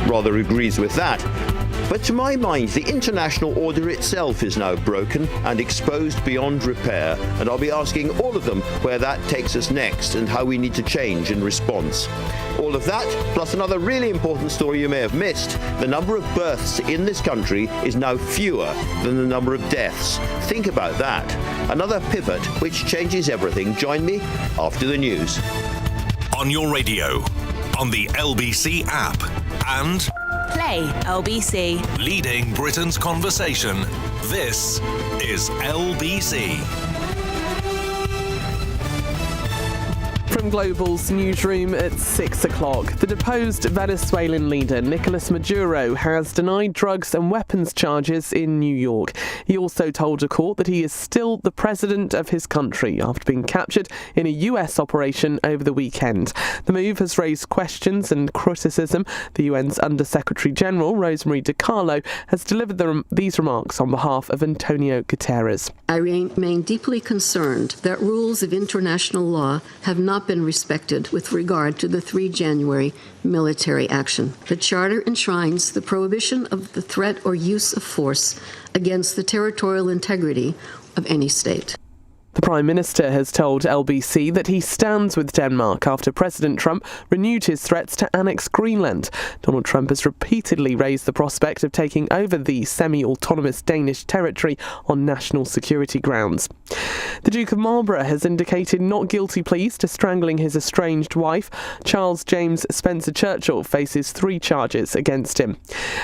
rather agrees with that. But to my mind, the international order itself is now broken and exposed beyond repair, and I'll be asking all of them where that takes us next and how we need to change in response. All of that, plus another really important story you may have missed. The number of births in this country is now fewer than the number of deaths. Think about that. Another pivot which changes everything. Join me after the news. On your radio, on the LBC app, and Play LBC. leading Britain's conversation. This is LBC. From Global's newsroom at 6 o'clock, the deposed Venezuelan leader Nicolas Maduro has denied drugs and weapons charges in New York. He also told a court that he is still the president of his country after being captured in a US operation over the weekend. The move has raised questions and criticism. The UN's Under-Secretary General, Rosemary DiCarlo, has delivered these remarks on behalf of Antonio Guterres. I remain deeply concerned that rules of international law have not been respected with regard to the 3 January military action. The Charter enshrines the prohibition of the threat or use of force against the territorial integrity of any state. The Prime Minister has told LBC that he stands with Denmark after President Trump renewed his threats to annex Greenland. Donald Trump has repeatedly raised the prospect of taking over the semi-autonomous Danish territory on national security grounds. The Duke of Marlborough has indicated not guilty pleas to strangling his estranged wife. Charles James Spencer Churchill faces 3 charges against him.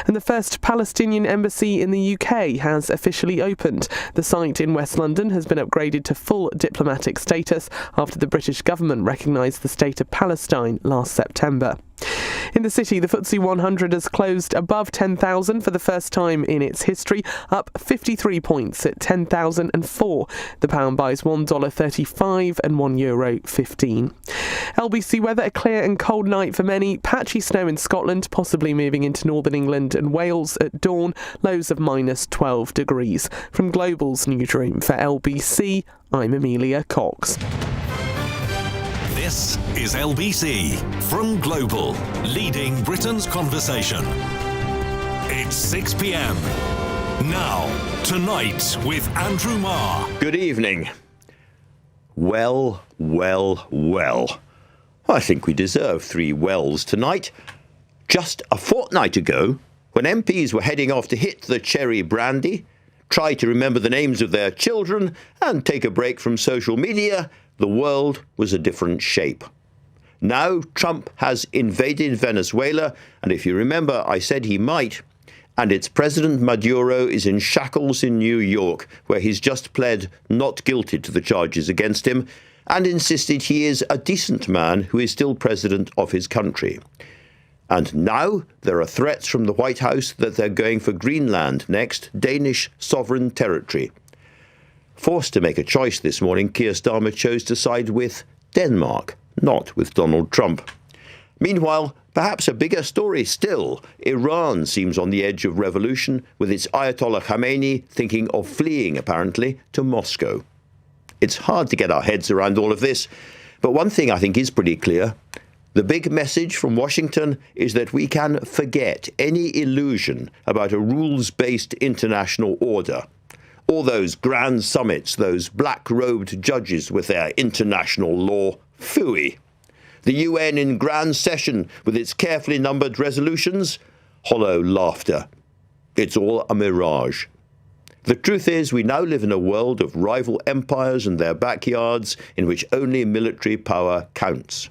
And the first Palestinian embassy in the UK has officially opened. The site in West London has been upgraded to full diplomatic status after the British government recognised the state of Palestine last September. In the city, the FTSE 100 has closed above 10,000 for the first time in its history, up 53 points at 10,004. The pound buys $1.35 and €1.15. LBC weather, a clear and cold night for many. Patchy snow in Scotland, possibly moving into northern England and Wales at dawn. Lows of minus 12 degrees. From Global's newsroom for LBC, I'm Amelia Cox. This is LBC from Global, leading Britain's conversation. It's 6 p.m. Now, Tonight with Andrew Marr. Good evening. Well. I think we deserve 3 wells tonight. Just a fortnight ago, when MPs were heading off to hit the cherry brandy, try to remember the names of their children, and take a break from social media, the world was a different shape. Now Trump has invaded Venezuela, and if you remember, I said he might, and its President Maduro is in shackles in New York, where he's just pled not guilty to the charges against him, and insisted he is a decent man who is still president of his country. And now there are threats from the White House that they're going for Greenland next, Danish sovereign territory. Forced to make a choice this morning, Keir Starmer chose to side with Denmark, not with Donald Trump. Meanwhile, perhaps a bigger story still, Iran seems on the edge of revolution, with its Ayatollah Khamenei thinking of fleeing, apparently, to Moscow. It's hard to get our heads around all of this, but one thing I think is pretty clear. The big message from Washington is that we can forget any illusion about a rules-based international order. All those grand summits, those black-robed judges with their international law, phooey. The UN in grand session with its carefully numbered resolutions, hollow laughter. It's all a mirage. The truth is, we now live in a world of rival empires and their backyards in which only military power counts.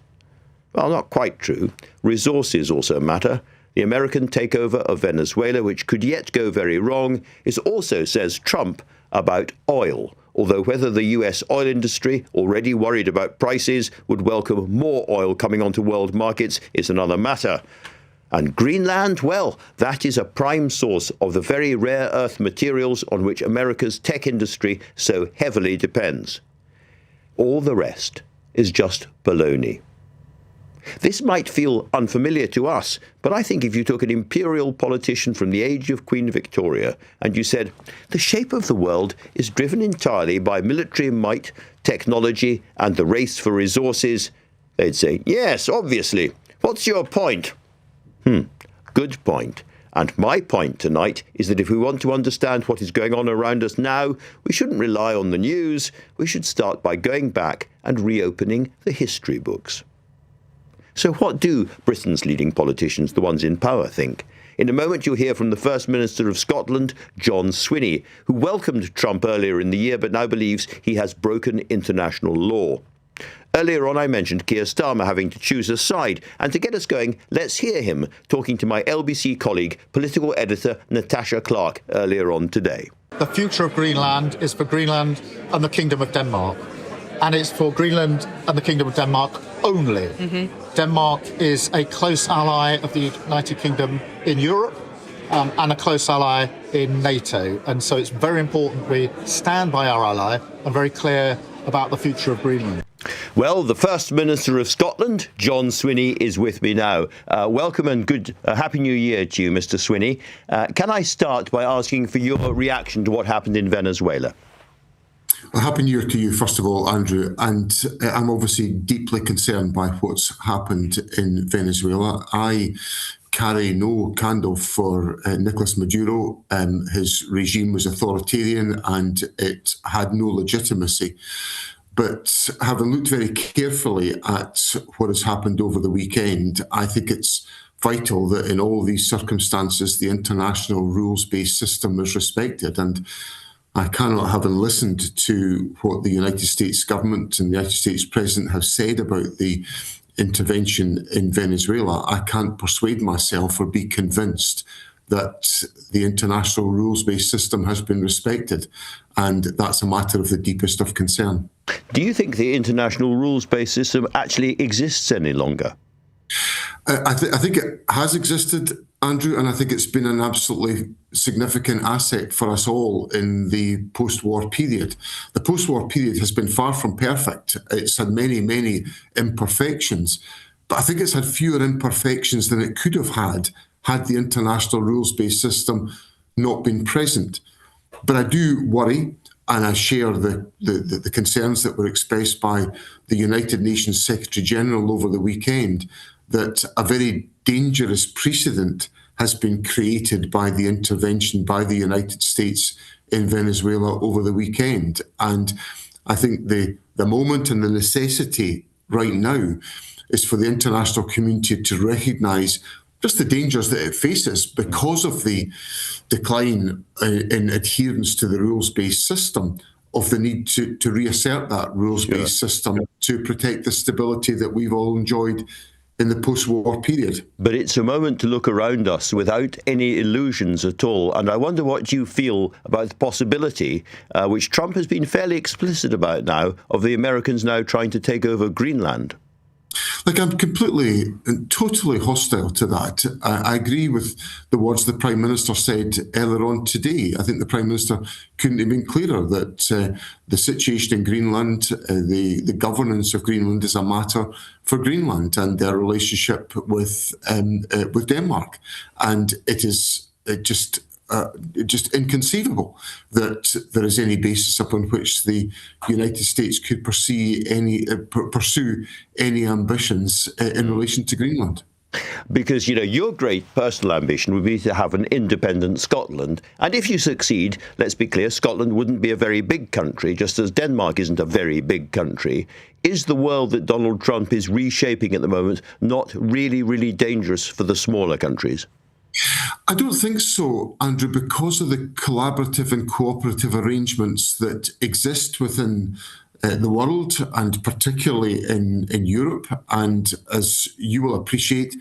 Well, not quite true. Resources also matter. The American takeover of Venezuela, which could yet go very wrong, is also, says Trump, about oil, although whether the US oil industry, already worried about prices, would welcome more oil coming onto world markets is another matter. And Greenland, well, that is a prime source of the very rare earth materials on which America's tech industry so heavily depends. All the rest is just baloney. This might feel unfamiliar to us, but I think if you took an imperial politician from the age of Queen Victoria and you said, the shape of the world is driven entirely by military might, technology, and the race for resources, they'd say, yes, obviously. What's your point? Good point. And my point tonight is that if we want to understand what is going on around us now, we shouldn't rely on the news. We should start by going back and reopening the history books. So what do Britain's leading politicians, the ones in power, think? In a moment, you'll hear from the First Minister of Scotland, John Swinney, who welcomed Trump earlier in the year but now believes he has broken international law. Earlier on, I mentioned Keir Starmer having to choose a side, and to get us going, let's hear him talking to my LBC colleague, political editor Natasha Clark, earlier on today. The future of Greenland is for Greenland and the Kingdom of Denmark, and it's for Greenland and the Kingdom of Denmark only. Denmark is a close ally of the United Kingdom in Europe and a close ally in NATO. And so it's very important we stand by our ally and very clear about the future of Greenland. Well, the First Minister of Scotland, John Swinney, is with me now. Welcome and good Happy New Year to you, Mr. Swinney. Can I start by asking for your reaction to what happened in Venezuela? Well, Happy New Year to you, first of all, Andrew. And I'm obviously deeply concerned by what's happened in Venezuela. I carry no candle for Nicolas Maduro. His regime was authoritarian and it had no legitimacy. But having looked very carefully at what has happened over the weekend, I think it's vital that in all these circumstances, the international rules-based system is respected. And I cannot, having listened to what the United States government and the United States president have said about the intervention in Venezuela, I can't persuade myself or be convinced that the international rules-based system has been respected. And that's a matter of the deepest of concern. Do you think the international rules-based system actually exists any longer? I think it has existed, Andrew, and I think it's been an absolutely significant asset for us all in the post-war period. The post-war period has been far from perfect. It's had many, many imperfections, but I think it's had fewer imperfections than it could have had the international rules-based system not been present. But I do worry, and I share the concerns that were expressed by the United Nations Secretary-General over the weekend, that a very dangerous precedent has been created by the intervention by the United States in Venezuela over the weekend. And I think the moment and the necessity right now is for the international community to recognise just the dangers that it faces because of the decline in adherence to the rules-based system, of the need to reassert that rules-based system to protect the stability that we've all enjoyed in the post-war period. But it's a moment to look around us without any illusions at all. And I wonder what you feel about the possibility, which Trump has been fairly explicit about now, of the Americans now trying to take over Greenland. Like, I'm completely and totally hostile to that. I agree with the words the Prime Minister said earlier on today. I think the Prime Minister couldn't have been clearer that the situation in Greenland, the governance of Greenland is a matter for Greenland and their relationship with Denmark. And it is just inconceivable that there is any basis upon which the United States could pursue any ambitions in relation to Greenland. Because, you know, your great personal ambition would be to have an independent Scotland. And if you succeed, let's be clear, Scotland wouldn't be a very big country, just as Denmark isn't a very big country. Is the world that Donald Trump is reshaping at the moment not really, really dangerous for the smaller countries? I don't think so, Andrew, because of the collaborative and cooperative arrangements that exist within the world, and particularly in Europe. And as you will appreciate,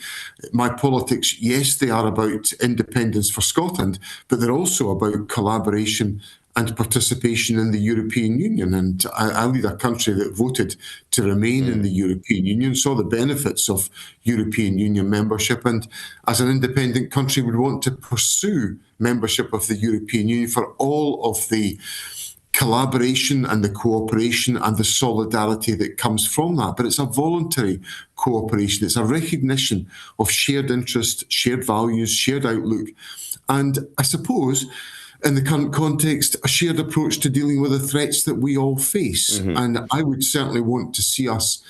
my politics, yes, they are about independence for Scotland, but they're also about collaboration and participation in the European Union. And I lead a country that voted to remain in the European Union, saw the benefits of European Union membership, and as an independent country would want to pursue membership of the European Union for all of the collaboration and the cooperation and the solidarity that comes from that. But it's a voluntary cooperation. It's a recognition of shared interest, shared values, shared outlook. And I suppose, in the current context, a shared approach to dealing with the threats that we all face. And I would certainly want to see us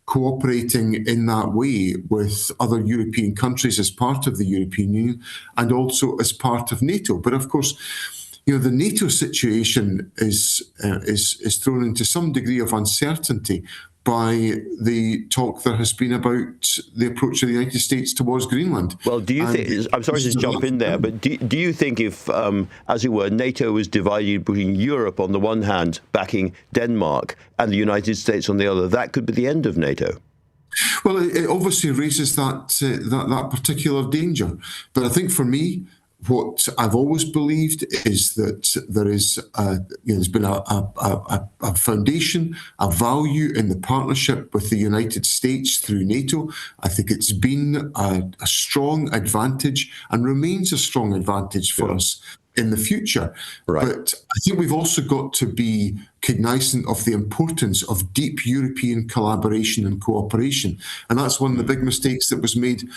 cooperating in that way with other European countries as part of the European Union and also as part of NATO. But of course, the NATO situation is thrown into some degree of uncertainty by the talk there has been about the approach of the United States towards Greenland. Well, do you think, I'm sorry to jump in there, but do you think if, as it were, NATO was divided between Europe on the one hand, backing Denmark, and the United States on the other, that could be the end of NATO? Well, it obviously raises that particular danger. But I think for me, what I've always believed is that there's been a foundation, a value in the partnership with the United States through NATO. I think it's been a strong advantage and remains a strong advantage for us in the future. Right. But I think we've also got to be cognizant of the importance of deep European collaboration and cooperation. And that's one of the big mistakes that was made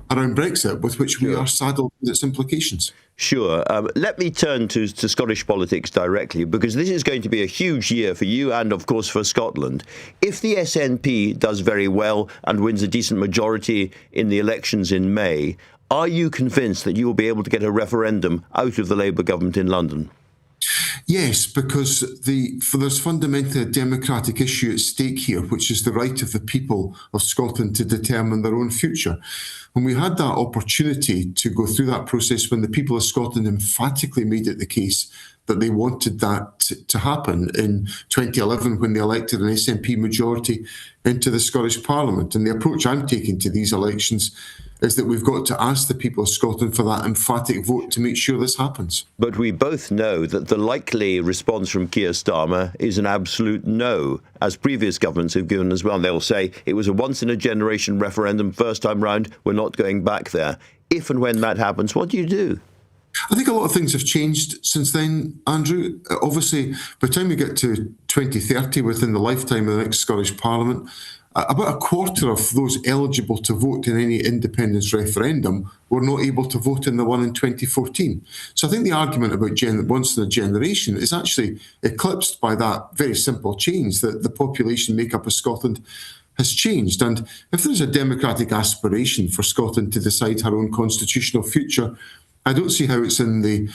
around Brexit, with which we are saddled with its implications. Sure. Let me turn to Scottish politics directly, because this is going to be a huge year for you and, of course, for Scotland. If the SNP does very well and wins a decent majority in the elections in May, are you convinced that you will be able to get a referendum out of the Labour government in London? Yes, because there's fundamentally a democratic issue at stake here, which is the right of the people of Scotland to determine their own future. And we had that opportunity to go through that process when the people of Scotland emphatically made it the case that they wanted that to happen in 2011 when they elected an SNP majority into the Scottish Parliament. And the approach I'm taking to these elections is that we've got to ask the people of Scotland for that emphatic vote to make sure this happens. But we both know that the likely response from Keir Starmer is an absolute no, as previous governments have given as well. They'll say it was a once-in-a-generation referendum, first time round, we're not going back there. If and when that happens, what do you do? I think a lot of things have changed since then, Andrew. Obviously, by the time we get to 2030, within the lifetime of the next Scottish Parliament, about a quarter of those eligible to vote in any independence referendum were not able to vote in the one in 2014. So I think the argument about once in a generation is actually eclipsed by that very simple change that the population makeup of Scotland has changed. And if there's a democratic aspiration for Scotland to decide her own constitutional future, I don't see how it's in the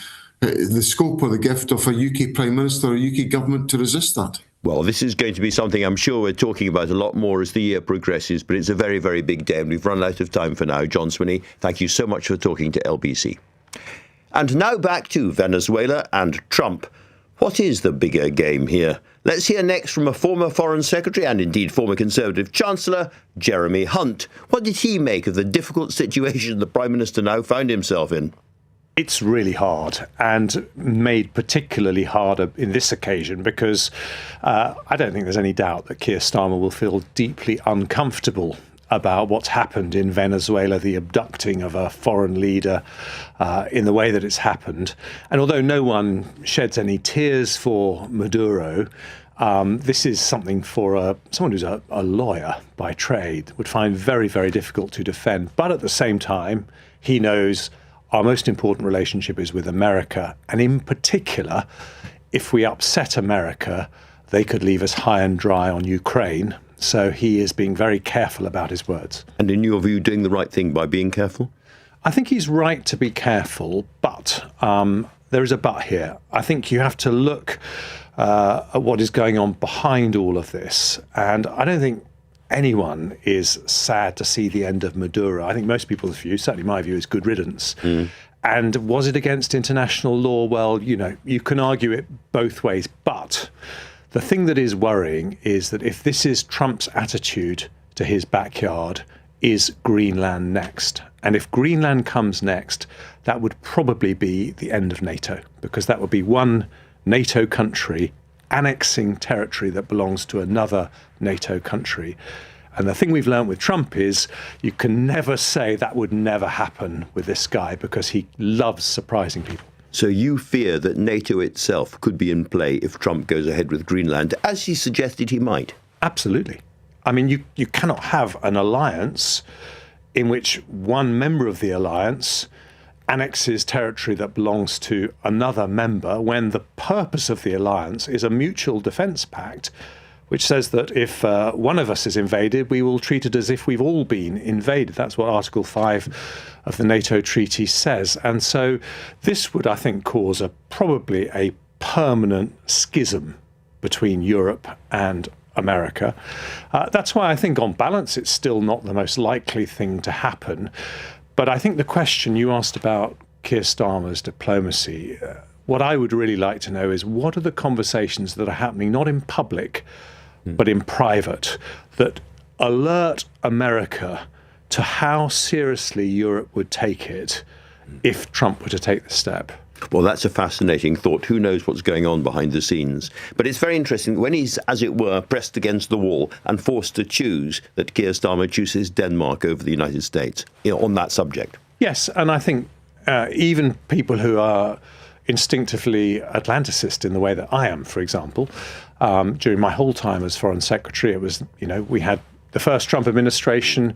scope or the gift of a UK Prime Minister or a UK government to resist that. Well, this is going to be something I'm sure we're talking about a lot more as the year progresses, but it's a very, very big day and we've run out of time for now. John Swinney, thank you so much for talking to LBC. And now back to Venezuela and Trump. What is the bigger game here? Let's hear next from a former Foreign Secretary and indeed former Conservative Chancellor, Jeremy Hunt. What did he make of the difficult situation the Prime Minister now found himself in? It's really hard, and made particularly harder in this occasion because I don't think there's any doubt that Keir Starmer will feel deeply uncomfortable about what's happened in Venezuela, the abducting of a foreign leader in the way that it's happened. And although no one sheds any tears for Maduro, this is something for someone who's a lawyer by trade would find very, very difficult to defend. But at the same time, he knows our most important relationship is with America. And in particular, if we upset America, they could leave us high and dry on Ukraine. So he is being very careful about his words. And in your view, doing the right thing by being careful? I think he's right to be careful, but there is a but here. I think you have to look at what is going on behind all of this. And I don't think anyone is sad to see the end of Maduro. I think most people's view, certainly my view, is good riddance. And was it against international law? Well, you can argue it both ways. But the thing that is worrying is that if this is Trump's attitude to his backyard, is Greenland next? And if Greenland comes next, that would probably be the end of NATO, because that would be one NATO country annexing territory that belongs to another NATO country. And the thing we've learned with Trump is you can never say that would never happen with this guy, because he loves surprising people. So you fear that NATO itself could be in play if Trump goes ahead with Greenland, as he suggested he might? Absolutely. I mean, you cannot have an alliance in which one member of the alliance annexes territory that belongs to another member when the purpose of the alliance is a mutual defence pact which says that if one of us is invaded, we will treat it as if we've all been invaded. That's what Article 5 of the NATO treaty says. And so this would, I think, cause probably a permanent schism between Europe and America. That's why I think on balance it's still not the most likely thing to happen. But I think the question you asked about Keir Starmer's diplomacy, what I would really like to know is what are the conversations that are happening, not in public, but in private, that alert America to how seriously Europe would take it if Trump were to take the step. Well, that's a fascinating thought. Who knows what's going on behind the scenes? But it's very interesting when he's, as it were, pressed against the wall and forced to choose, that Keir Starmer chooses Denmark over the United States on that subject. Yes, and I think even people who are instinctively Atlanticist in the way that I am, for example, during my whole time as Foreign Secretary, it was, we had the first Trump administration,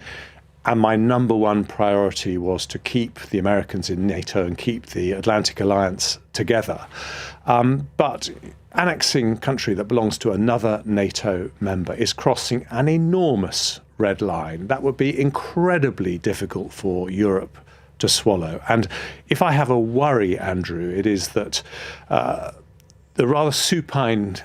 and my number one priority was to keep the Americans in NATO and keep the Atlantic Alliance together. But annexing a country that belongs to another NATO member is crossing an enormous red line. That would be incredibly difficult for Europe to swallow. And if I have a worry, Andrew, it is that the rather supine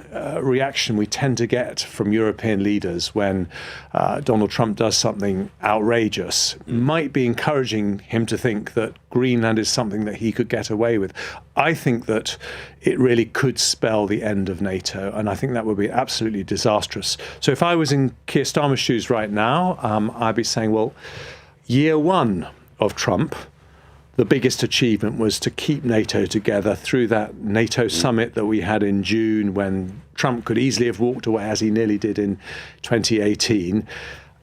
reaction we tend to get from European leaders when Donald Trump does something outrageous might be encouraging him to think that Greenland is something that he could get away with. I think that it really could spell the end of NATO, and I think that would be absolutely disastrous. So if I was in Keir Starmer's shoes right now, I'd be saying, well, year one of Trump, the biggest achievement was to keep NATO together through that NATO summit that we had in June, when Trump could easily have walked away, as he nearly did in 2018.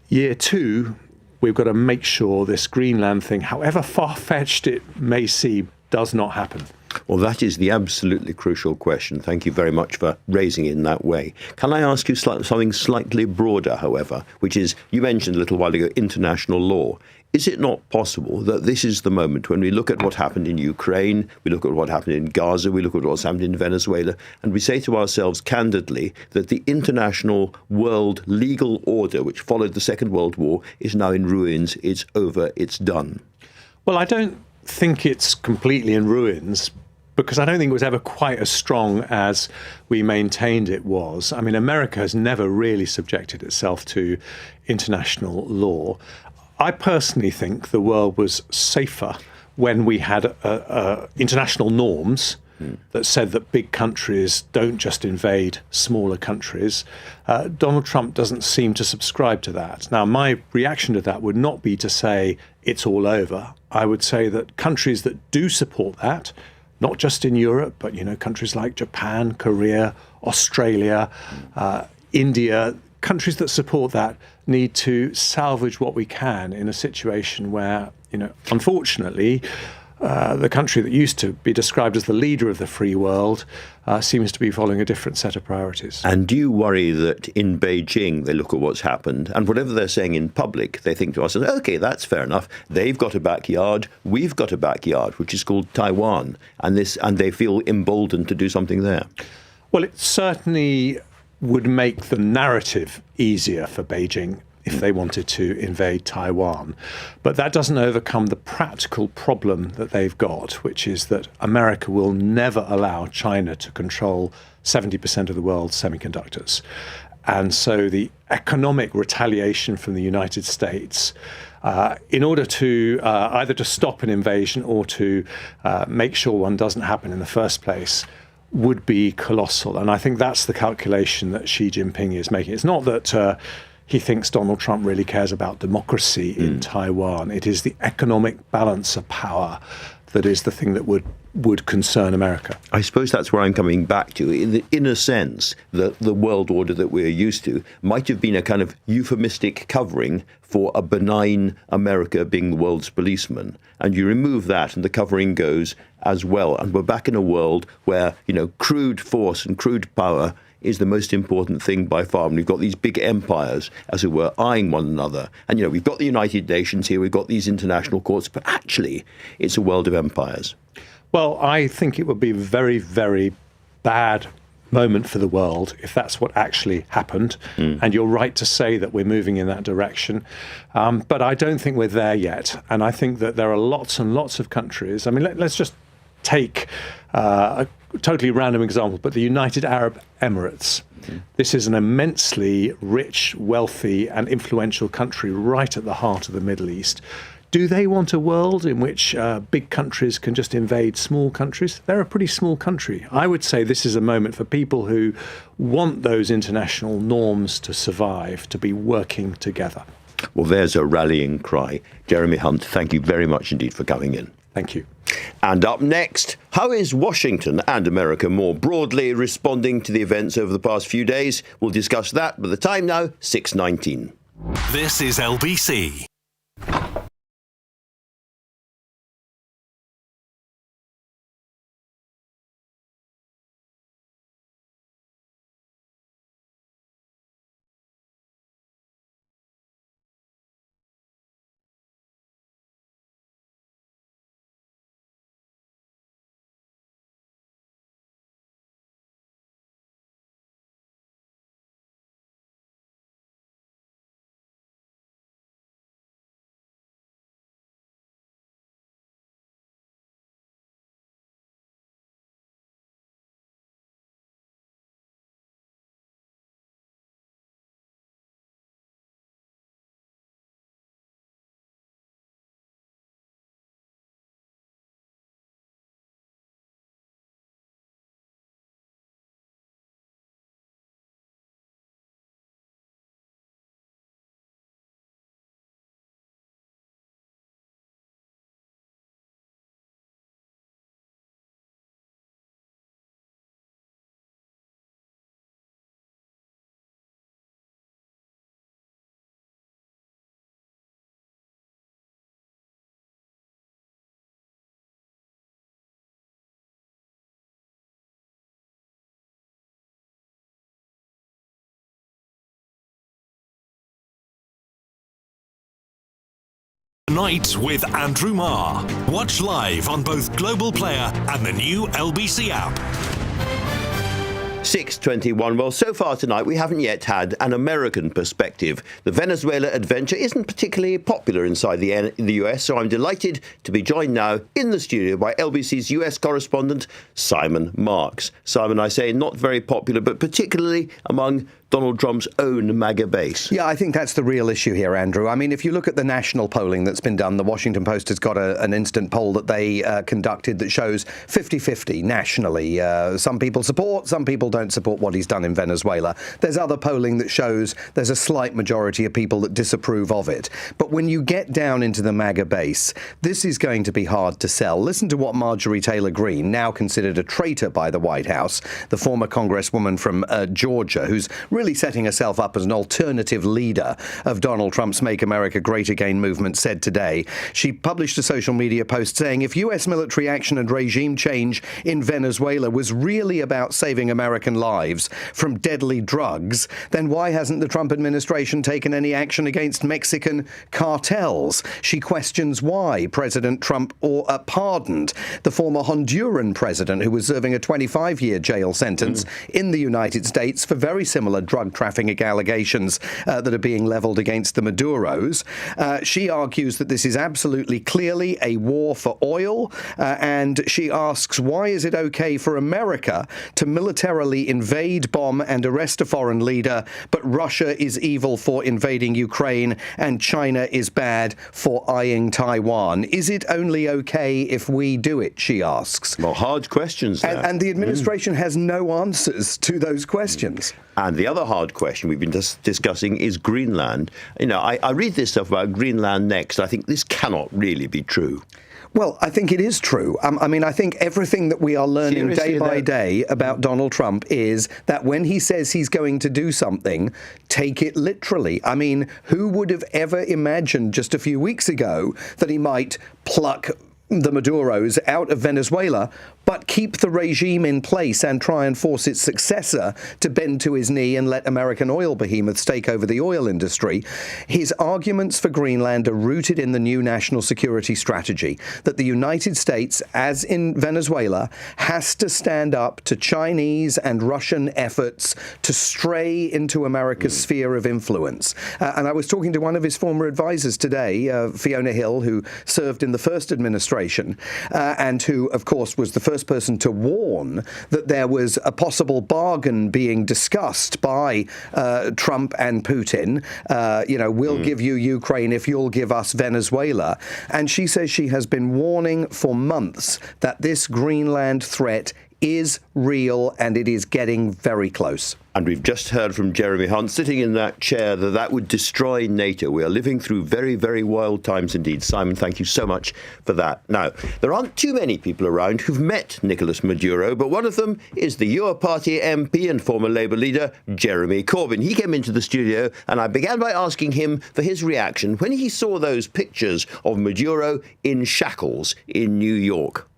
Year two, we've got to make sure this Greenland thing, however far-fetched it may seem, does not happen. Well, that is the absolutely crucial question. Thank you very much for raising it in that way. Can I ask you something slightly broader, however, which is, you mentioned a little while ago, international law. Is it not possible that this is the moment when we look at what happened in Ukraine, we look at what happened in Gaza, we look at what's happened in Venezuela, and we say to ourselves candidly that the international world legal order, which followed the Second World War, is now in ruins, it's over, it's done? Well, I don't think it's completely in ruins, because I don't think it was ever quite as strong as we maintained it was. I mean, America has never really subjected itself to international law. I personally think the world was safer when we had international norms that said that big countries don't just invade smaller countries. Donald Trump doesn't seem to subscribe to that. Now, my reaction to that would not be to say it's all over. I would say that countries that do support that, not just in Europe, but, countries like Japan, Korea, Australia, India, countries that support that need to salvage what we can in a situation where, unfortunately, the country that used to be described as the leader of the free world seems to be following a different set of priorities. And do you worry that in Beijing they look at what's happened and whatever they're saying in public, they think to us, OK, that's fair enough. They've got a backyard. We've got a backyard, which is called Taiwan. And they feel emboldened to do something there. Well, it certainly would make the narrative easier for Beijing if they wanted to invade Taiwan. But that doesn't overcome the practical problem that they've got, which is that America will never allow China to control 70% of the world's semiconductors. And so the economic retaliation from the United States, in order to either to stop an invasion or to make sure one doesn't happen in the first place, would be colossal. And I think that's the calculation that Xi Jinping is making. It's not that he thinks Donald Trump really cares about democracy in Taiwan. It is the economic balance of power that is the thing that would concern America. I suppose that's where I'm coming back to. In a sense, the world order that we're used to might have been a kind of euphemistic covering for a benign America being the world's policeman. And you remove that and the covering goes as well. And we're back in a world where, crude force and crude power is the most important thing by far. And we've got these big empires, as it were, eyeing one another. And, we've got the United Nations here, we've got these international courts, but actually it's a world of empires. Well, I think it would be very, very bad moment for the world if that's what actually happened. And you're right to say that we're moving in that direction. But I don't think we're there yet. And I think that there are lots and lots of countries. I mean, let's just take a totally random example, but the United Arab Emirates. This is an immensely rich, wealthy and influential country right at the heart of the Middle East. Do they want a world in which big countries can just invade small countries? They're a pretty small country. I would say this is a moment for people who want those international norms to survive, to be working together. Well, there's a rallying cry. Jeremy Hunt, thank you very much indeed for coming in. Thank you. And up next, how is Washington and America more broadly responding to the events over the past few days? We'll discuss that, but the time now, 6:19. This is LBC. Tonight with Andrew Marr. Watch live on both Global Player and the new LBC app. 6:21. Well, so far tonight we haven't yet had an American perspective. The Venezuela adventure isn't particularly popular inside the US, so I'm delighted to be joined now in the studio by LBC's US correspondent, Simon Marks. Simon, I say not very popular, but particularly among Donald Trump's own MAGA base. Yeah, I think that's the real issue here, Andrew. I mean, if you look at the national polling that's been done, the Washington Post has got an instant poll that they conducted that shows 50-50 nationally. Some people support, some people don't support what he's done in Venezuela. There's other polling that shows there's a slight majority of people that disapprove of it. But when you get down into the MAGA base, this is going to be hard to sell. Listen to what Marjorie Taylor Greene, now considered a traitor by the White House, the former congresswoman from Georgia, who's really setting herself up as an alternative leader of Donald Trump's Make America Great Again movement, said today. She published a social media post saying if US military action and regime change in Venezuela was really about saving American lives from deadly drugs, then why hasn't the Trump administration taken any action against Mexican cartels? She questions why President Trump pardoned the former Honduran president who was serving a 25-year jail sentence in the United States for very similar drug trafficking allegations that are being levelled against the Maduros. She argues that this is absolutely clearly a war for oil, and she asks, why is it okay for America to militarily invade, bomb and arrest a foreign leader, but Russia is evil for invading Ukraine and China is bad for eyeing Taiwan? Is it only okay if we do it, she asks. Well, hard questions there. And the administration has no answers to those questions. And the other hard question we've been discussing is Greenland. You know, I read this stuff about Greenland next. I think this cannot really be true. Well, I think it is true. I mean, I think everything that we are learning day by day about Donald Trump is that when he says he's going to do something, take it literally. I mean, who would have ever imagined just a few weeks ago that he might pluck the Maduros out of Venezuela, but keep the regime in place and try and force its successor to bend to his knee and let American oil behemoths take over the oil industry. His arguments for Greenland are rooted in the new national security strategy that the United States, as in Venezuela, has to stand up to Chinese and Russian efforts to stray into America's sphere of influence. And I was talking to one of his former advisors today, Fiona Hill, who served in the first administration and who, of course, was the first person to warn that there was a possible bargain being discussed by Trump and Putin. We'll give you Ukraine if you'll give us Venezuela. And she says she has been warning for months that this Greenland threat is real and it is getting very close. And we've just heard from Jeremy Hunt, sitting in that chair, that would destroy NATO. We are living through very, very wild times indeed. Simon, thank you so much for that. Now, there aren't too many people around who've met Nicolas Maduro, but one of them is the Your Party MP and former Labour leader, Jeremy Corbyn. He came into the studio and I began by asking him for his reaction when he saw those pictures of Maduro in shackles in New York.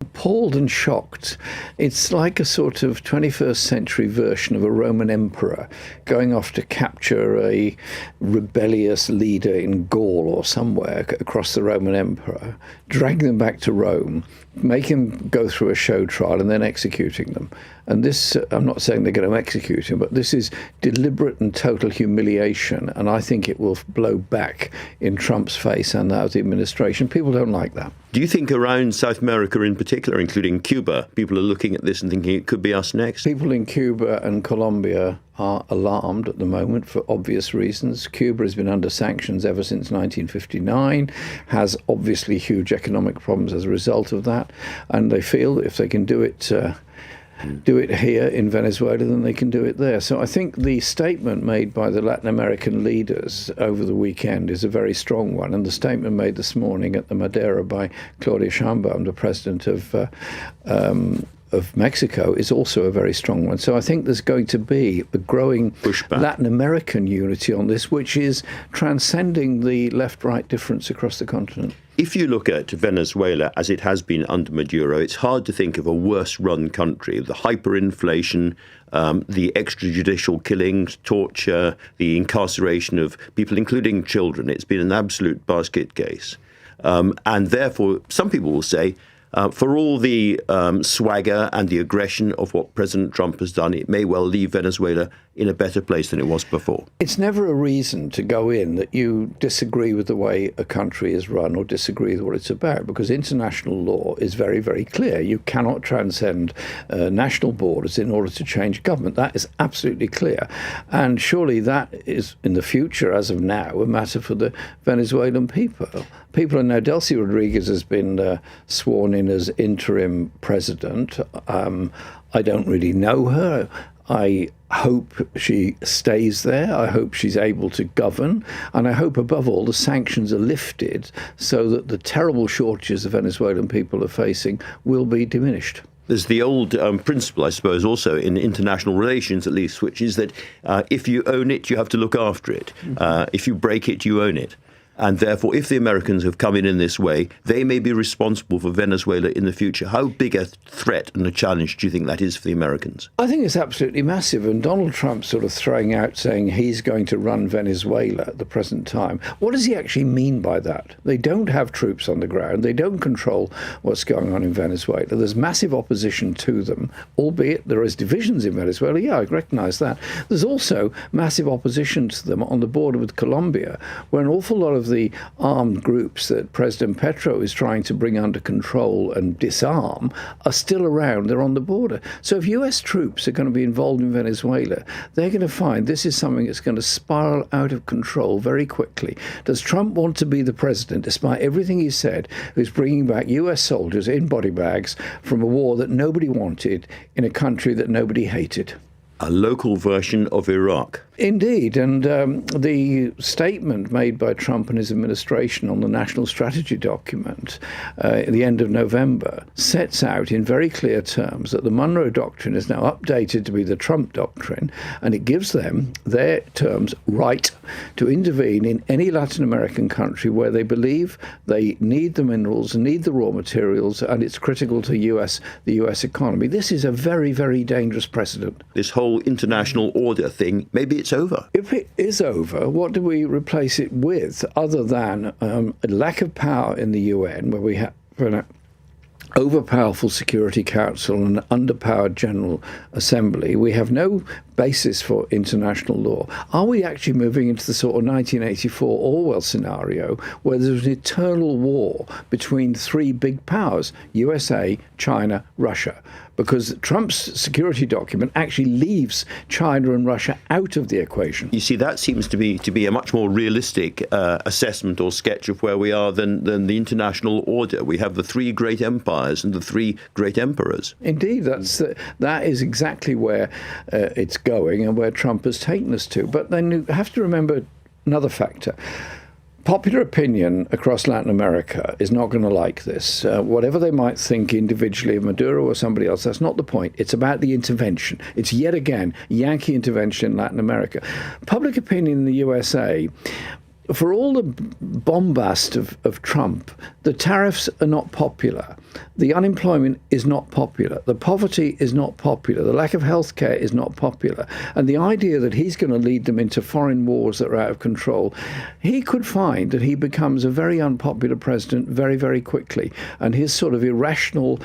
Appalled and shocked. It's like a sort of 21st century version of a Roman emperor going off to capture a rebellious leader in Gaul or somewhere across the Roman emperor, dragging them back to Rome, making them go through a show trial and then executing them. And this, I'm not saying they're going to execute him, but this is deliberate and total humiliation. And I think it will blow back in Trump's face and that of the administration. People don't like that. Do you think around South America in particular, including Cuba, people are looking at this and thinking it could be us next? People in Cuba and Colombia are alarmed at the moment for obvious reasons. Cuba has been under sanctions ever since 1959, has obviously huge economic problems as a result of that, and they feel if they can do it here in Venezuela, then they can do it there. So I think the statement made by the Latin American leaders over the weekend is a very strong one. And the statement made this morning at the Madeira by Claudia Sheinbaum, the president of Mexico, is also a very strong one. So I think there's going to be a growing pushback. Latin American unity on this, which is transcending the left-right difference across the continent. If you look at Venezuela as it has been under Maduro, it's hard to think of a worse-run country. The hyperinflation, the extrajudicial killings, torture, the incarceration of people, including children. It's been an absolute basket case. And therefore, some people will say, for all the swagger and the aggression of what President Trump has done, it may well leave Venezuela in a better place than it was before. It's never a reason to go in that you disagree with the way a country is run or disagree with what it's about, because international law is very, very clear. You cannot transcend national borders in order to change government. That is absolutely clear. And surely that is, in the future, as of now, a matter for the Venezuelan people. And now Delcy Rodriguez has been sworn in as interim president. I don't really know her. I hope she stays there. I hope she's able to govern. And I hope, above all, the sanctions are lifted so that the terrible shortages the Venezuelan people are facing will be diminished. There's the old principle, I suppose, also in international relations, at least, which is that if you own it, you have to look after it. If you break it, you own it. And therefore, if the Americans have come in this way, they may be responsible for Venezuela in the future. How big a threat and a challenge do you think that is for the Americans? I think it's absolutely massive. And Donald Trump sort of throwing out saying he's going to run Venezuela at the present time. What does he actually mean by that? They don't have troops on the ground. They don't control what's going on in Venezuela. There's massive opposition to them, albeit there is divisions in Venezuela. Yeah, I recognise that. There's also massive opposition to them on the border with Colombia, where an awful lot of the armed groups that President Petro is trying to bring under control and disarm are still around. They're on the border. So if US troops are going to be involved in Venezuela, they're going to find this is something that's going to spiral out of control very quickly. Does Trump want to be the president, despite everything he said, who's bringing back US soldiers in body bags from a war that nobody wanted in a country that nobody hated? A local version of Iraq. Indeed, and the statement made by Trump and his administration on the national strategy document at the end of November sets out in very clear terms that the Monroe Doctrine is now updated to be the Trump Doctrine, and it gives them, their terms, right to intervene in any Latin American country where they believe they need the minerals, need the raw materials, and it's critical to the US economy. This is a very, very dangerous precedent. This whole international order thing, maybe it's over. If it is over, what do we replace it with other than a lack of power in the UN, where we have an overpowerful Security Council and an underpowered General Assembly? We have no basis for international law. Are we actually moving into the sort of 1984 Orwell scenario where there's an eternal war between three big powers, USA, China, Russia? Because Trump's security document actually leaves China and Russia out of the equation. You see, that seems to be a much more realistic assessment or sketch of where we are than the international order. We have the three great empires and the three great emperors. Indeed, that is exactly where it's going and where Trump has taken us to. But then you have to remember another factor. Popular opinion across Latin America is not going to like this. Whatever they might think individually of Maduro or somebody else, that's not the point. It's about the intervention. It's yet again Yankee intervention in Latin America. Public opinion in the USA, for all the bombast of Trump, the tariffs are not popular. The unemployment is not popular. The poverty is not popular. The lack of health care is not popular. And the idea that he's going to lead them into foreign wars that are out of control, he could find that he becomes a very unpopular president very, very quickly. And his sort of irrational,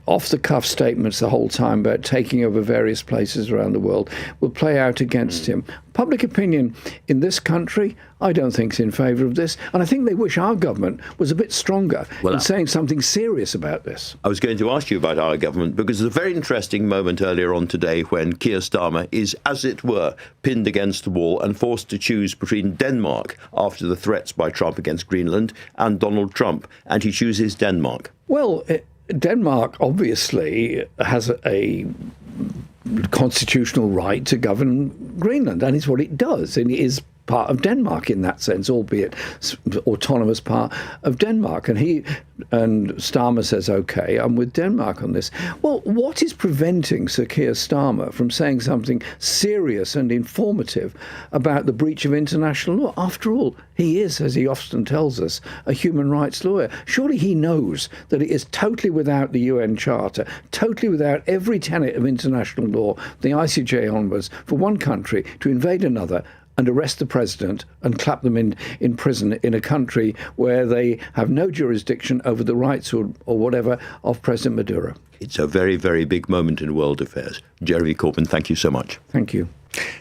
off-the-cuff statements the whole time about taking over various places around the world will play out against him. Public opinion in this country, I don't think, is in favour of this. And I think they wish our government was a bit stronger in saying something serious about this. I was going to ask you about our government because there's a very interesting moment earlier on today when Keir Starmer is, as it were, pinned against the wall and forced to choose between Denmark after the threats by Trump against Greenland and Donald Trump. And he chooses Denmark. Well, Denmark obviously has a constitutional right to govern Greenland, and it's what it does, and it is part of Denmark in that sense, albeit autonomous part of Denmark. And Starmer says, OK, I'm with Denmark on this. Well, what is preventing Sir Keir Starmer from saying something serious and informative about the breach of international law? After all, he is, as he often tells us, a human rights lawyer. Surely he knows that it is totally without the UN Charter, totally without every tenet of international law, the ICJ onwards, for one country to invade another and arrest the president and clap them in prison in a country where they have no jurisdiction over the rights or whatever of President Maduro. It's a very, very big moment in world affairs. Jeremy Corbyn, thank you so much. Thank you.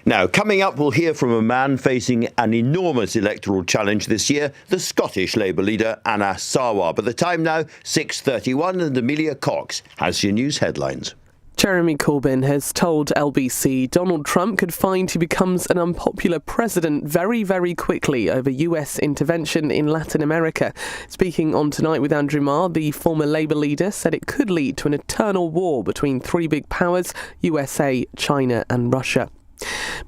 Now, coming up, we'll hear from a man facing an enormous electoral challenge this year, the Scottish Labour leader, Anna Sarwar. But the time now, 6:31, and Amelia Cox has your news headlines. Jeremy Corbyn has told LBC Donald Trump could find he becomes an unpopular president very, very quickly over US intervention in Latin America. Speaking on Tonight with Andrew Marr, the former Labour leader said it could lead to an eternal war between three big powers, USA, China and Russia.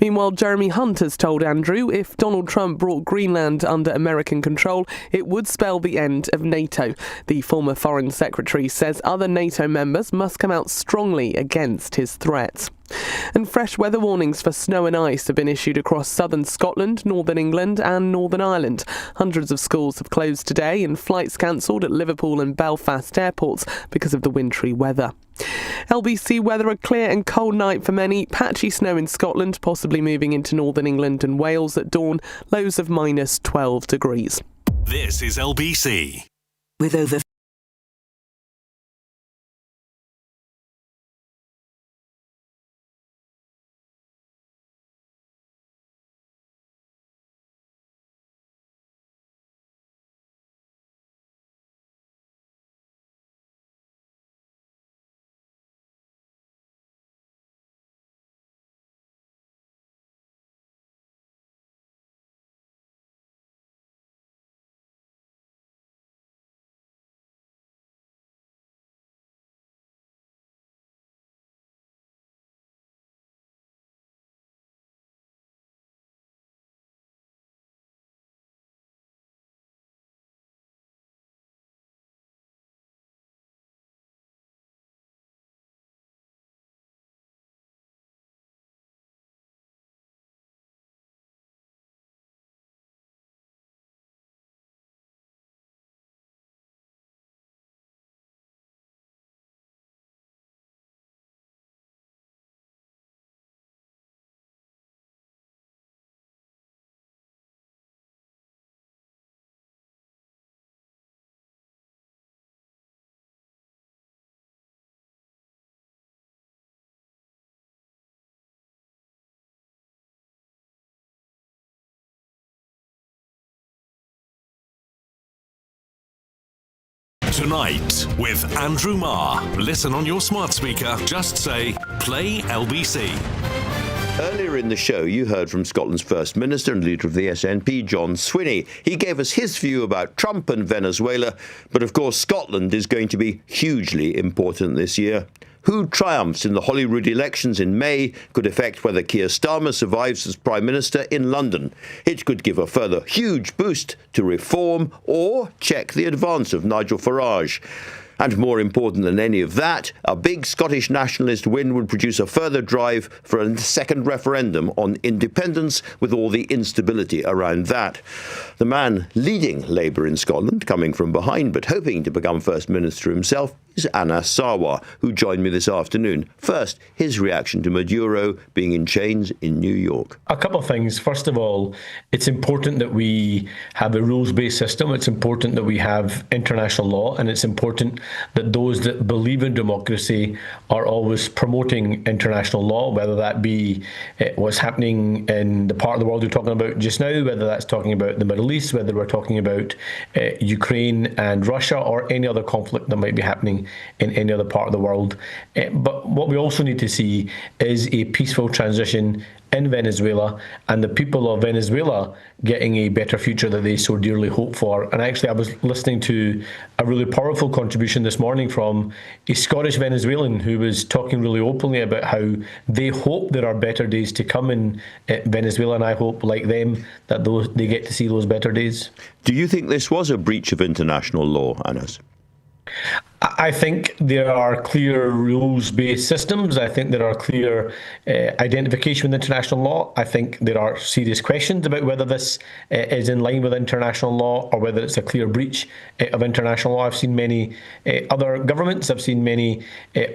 Meanwhile, Jeremy Hunt has told Andrew if Donald Trump brought Greenland under American control, it would spell the end of NATO. The former Foreign Secretary says other NATO members must come out strongly against his threats. And fresh weather warnings for snow and ice have been issued across southern Scotland, northern England and Northern Ireland. Hundreds of schools have closed today and flights cancelled at Liverpool and Belfast airports because of the wintry weather. LBC weather: a clear and cold night for many. Patchy snow in Scotland, possibly moving into northern England and Wales at dawn. Lows of minus 12 degrees. This is LBC. With over Tonight with Andrew Marr. Listen on your smart speaker. Just say, play LBC. Earlier in the show, you heard from Scotland's First Minister and leader of the SNP, John Swinney. He gave us his view about Trump and Venezuela, but of course Scotland is going to be hugely important this year. Who triumphs in the Holyrood elections in May could affect whether Keir Starmer survives as Prime Minister in London. It could give a further huge boost to reform or check the advance of Nigel Farage. And more important than any of that, a big Scottish nationalist win would produce a further drive for a second referendum on independence, with all the instability around that. The man leading Labour in Scotland, coming from behind but hoping to become First Minister himself, is Anas Sarwar, who joined me this afternoon. First, his reaction to Maduro being in chains in New York. A couple of things. First of all, it's important that we have a rules-based system. It's important that we have international law, and it's important that those that believe in democracy are always promoting international law, whether that be what's happening in the part of the world you're talking about just now, whether that's talking about the Middle East, whether we're talking about Ukraine and Russia, or any other conflict that might be happening in any other part of the world. But what we also need to see is a peaceful transition in Venezuela, and the people of Venezuela getting a better future that they so dearly hope for. And actually, I was listening to a really powerful contribution this morning from a Scottish Venezuelan who was talking really openly about how they hope there are better days to come in Venezuela, and I hope, like them, that they get to see those better days. Do you think this was a breach of international law, Anas? I think there are clear rules-based systems. I think there are clear identification with international law. I think there are serious questions about whether this is in line with international law or whether it's a clear breach of international law. I've seen many other governments, I've seen many